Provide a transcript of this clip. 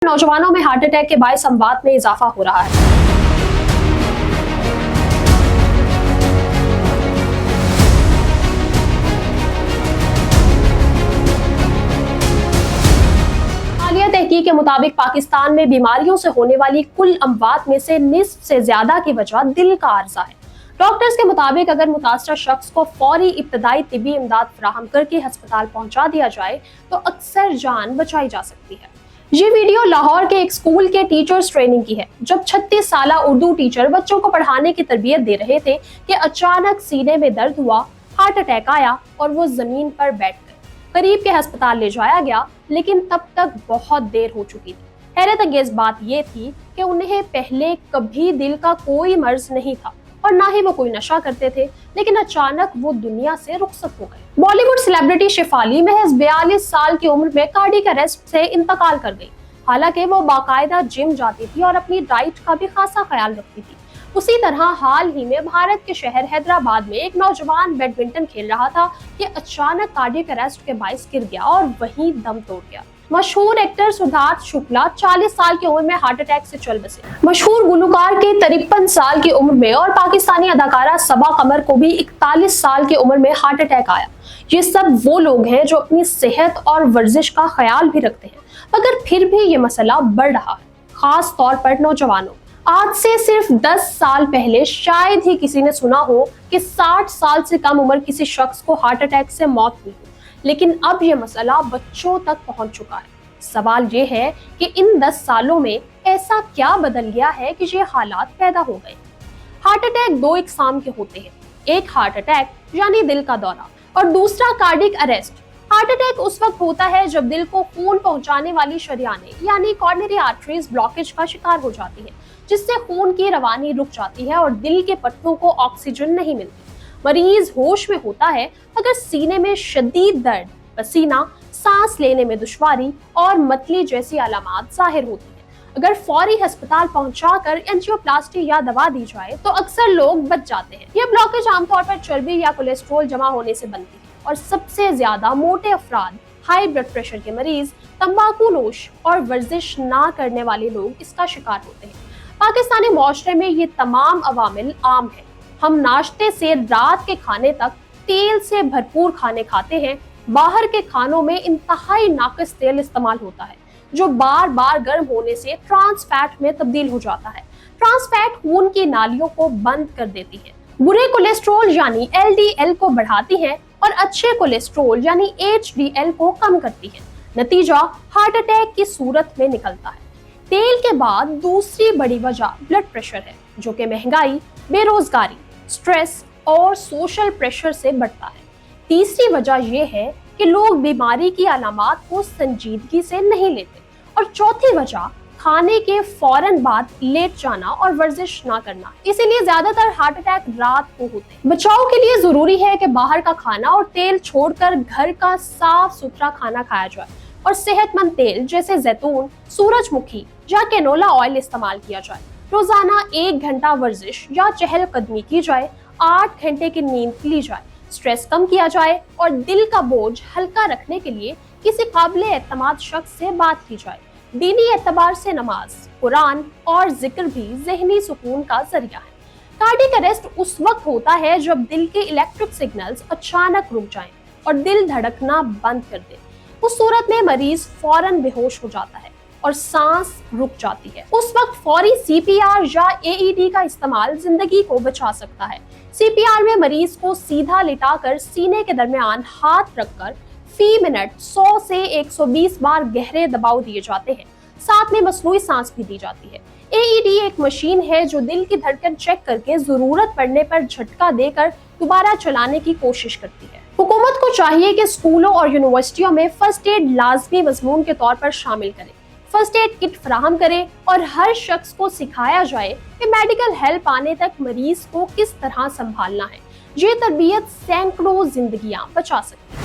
नौजवानों में heart attack के बायस अमवात में इजाफा हो रहा है। हालिया तहकीक के मुताबिक पाकिस्तान में बीमारियों से होने वाली कुल अमवात में से निस्फ से ज्यादा की वजह दिल का आर्जा है। डॉक्टर्स के मुताबिक अगर मुतासरा शख्स को फौरी इब्तदाई तिब्बी इमदाद फराहम करके अस्पताल पहुंचा दिया जाए तो अक्सर जान बचाई जा सकती है। ये वीडियो लाहौर के एक स्कूल के टीचर्स ट्रेनिंग की है, जब 36 साला उर्दू टीचर बच्चों को पढ़ाने की तरबियत दे रहे थे कि अचानक सीने में दर्द हुआ, हार्ट अटैक आया और वो जमीन पर बैठ गए। करीब के अस्पताल ले जाया गया, लेकिन तब तक बहुत देर हो चुकी थी। हैरत अंगेज बात यह थी कि उन्हें पहले कभी दिल का कोई मर्ज नहीं था और ना ही वो कोई नशा करते थे, लेकिन अचानक वो दुनिया से रुखसत हो गए। बॉलीवुड सेलिब्रिटी शेफाली महज 42 साल की उम्र में कार्डियक अरेस्ट से इंतकाल कर गई। हालांकि वो बाकायदा जिम जाती थी और अपनी डाइट का भी खासा ख्याल रखती थी। उसी तरह हाल ही में भारत के शहर हैदराबाद में एक नौजवान बैडमिंटन खेल रहा था कि अचानक कार्डियक अरेस्ट के बायस गिर गया और वहीं दम तोड़ गया। मशहूर एक्टर सिद्धार्थ शुक्ला 40 साल की उम्र में हार्ट अटैक से चल बसे। मशहूर गुलकार के 53 साल की उम्र में और पाकिस्तानी अदाकारा सबा कमर को भी 41 साल की उम्र में हार्ट अटैक आया। ये सब वो लोग हैं जो अपनी सेहत और वर्जिश का ख्याल भी रखते हैं, मगर फिर भी ये मसला बढ़ रहा है, खास तौर पर नौजवानों। आज से सिर्फ 10 साल पहले शायद ही किसी ने सुना हो कि 60 साल से कम उम्र किसी शख्स को हार्ट अटैक से मौत हुई, लेकिन अब यह मसला बच्चों तक पहुंच चुका है। सवाल ये है कि इन 10 सालों में ऐसा क्या बदल गया है कि ये हालात पैदा हो गए। हार्ट अटैक दो इकसाम के होते हैं, एक हार्ट अटैक यानी दिल का दौरा और दूसरा कार्डियक अरेस्ट। हार्ट अटैक उस वक्त होता है जब दिल को खून पहुंचाने वाली शरियानें यानी कॉर्नरी आर्टरीज ब्लॉकेज का शिकार हो जाती है, जिससे खून की रवानी रुक जाती है और दिल के पट्टों को ऑक्सीजन नहीं मिलती। मरीज होश में होता है मगर सीने में शदीद दर्द, पसीना, सांस लेने में दुश्वारी और मतली जैसी अलामात जाहिर होती है। अगर फौरी अस्पताल पहुंचाकर एंजियोप्लास्टी या दवा दी जाए तो अक्सर लोग बच जाते हैं। यह ब्लॉकेज आमतौर पर चर्बी या कोलेस्ट्रॉल जमा होने से बनती है और सबसे ज्यादा मोटे अफराद, हाई ब्लड प्रेशर के मरीज, तंबाकूनोश और वर्जिश ना करने वाले लोग इसका शिकार होते हैं। पाकिस्तानी मुआशरे में ये तमाम अवामिल आम है। हम नाश्ते से रात के खाने तक तेल से भरपूर खाने खाते हैं। बाहर के खानों में इंतहाई नाकिस तेल इस्तेमाल होता है, जो बार बार गर्म होने से ट्रांस फैट में तब्दील हो जाता है। ट्रांस फैट खून की नालियों को बंद कर देती है, बुरे कोलेस्ट्रॉल यानी LDL को बढ़ाती है और अच्छे कोलेस्ट्रॉल यानी HDL को कम करती है। नतीजा हार्ट अटैक की सूरत में निकलता है। तेल के बाद दूसरी बड़ी वजह ब्लड प्रेशर है, जो कि महंगाई, बेरोजगारी, स्ट्रेस और सोशल प्रेशर से बढ़ता है। तीसरी वजह यह है कि लोग बीमारी की अलामात को संजीदगी से नहीं लेते और चौथी वजह खाने के फौरन बाद लेट जाना और वर्जिश ना करना। इसीलिए ज्यादातर हार्ट अटैक रात को होते हैं। बचाव के लिए जरूरी है कि बाहर का खाना और तेल छोड़कर घर का साफ सुथरा खाना खाया जाए और सेहतमंद तेल जैसे जैतून, सूरजमुखी या कैनोला ऑयल इस्तेमाल किया जाए। रोजाना 1 घंटा वर्जिश या चहलकदमी की जाए, 8 घंटे की नींद ली जाए, स्ट्रेस कम किया जाए और दिल का बोझ हल्का रखने के लिए किसी काबिल एतमाद शख्स से बात की जाए। दीनी एतबार से नमाज, कुरान और जिक्र भी ज़हनी सुकून का जरिया है। कार्डियक अरेस्ट उस वक्त होता है जब दिल के इलेक्ट्रिक सिग्नल्स अचानक रुक जाएं और दिल धड़कना बंद कर दे। उस सूरत में मरीज फौरन बेहोश हो जाता है और सांस रुक जाती है। उस वक्त फौरी CPR या AED का इस्तेमाल जिंदगी को बचा सकता है। CPR में मरीज को सीधा लिटाकर सीने के दरमियान हाथ रखकर फी मिनट 100 से 120 बार गहरे दबाव दिए जाते हैं। साथ में मसनूई सांस भी दी जाती है। AED एक मशीन है जो दिल की धड़कन चेक करके जरूरत पड़ने पर झटका देकर दोबारा चलाने की कोशिश करती है। हुकूमत को चाहिए कि स्कूलों और यूनिवर्सिटियों में फर्स्ट एड लाजमी मजमून के तौर पर शामिल करें, फर्स्ट एड किट फराहम करे और हर शख्स को सिखाया जाए कि मेडिकल हेल्प आने तक मरीज को किस तरह संभालना है। ये तरबियत सैकड़ों जिंदगियां बचा सकती है।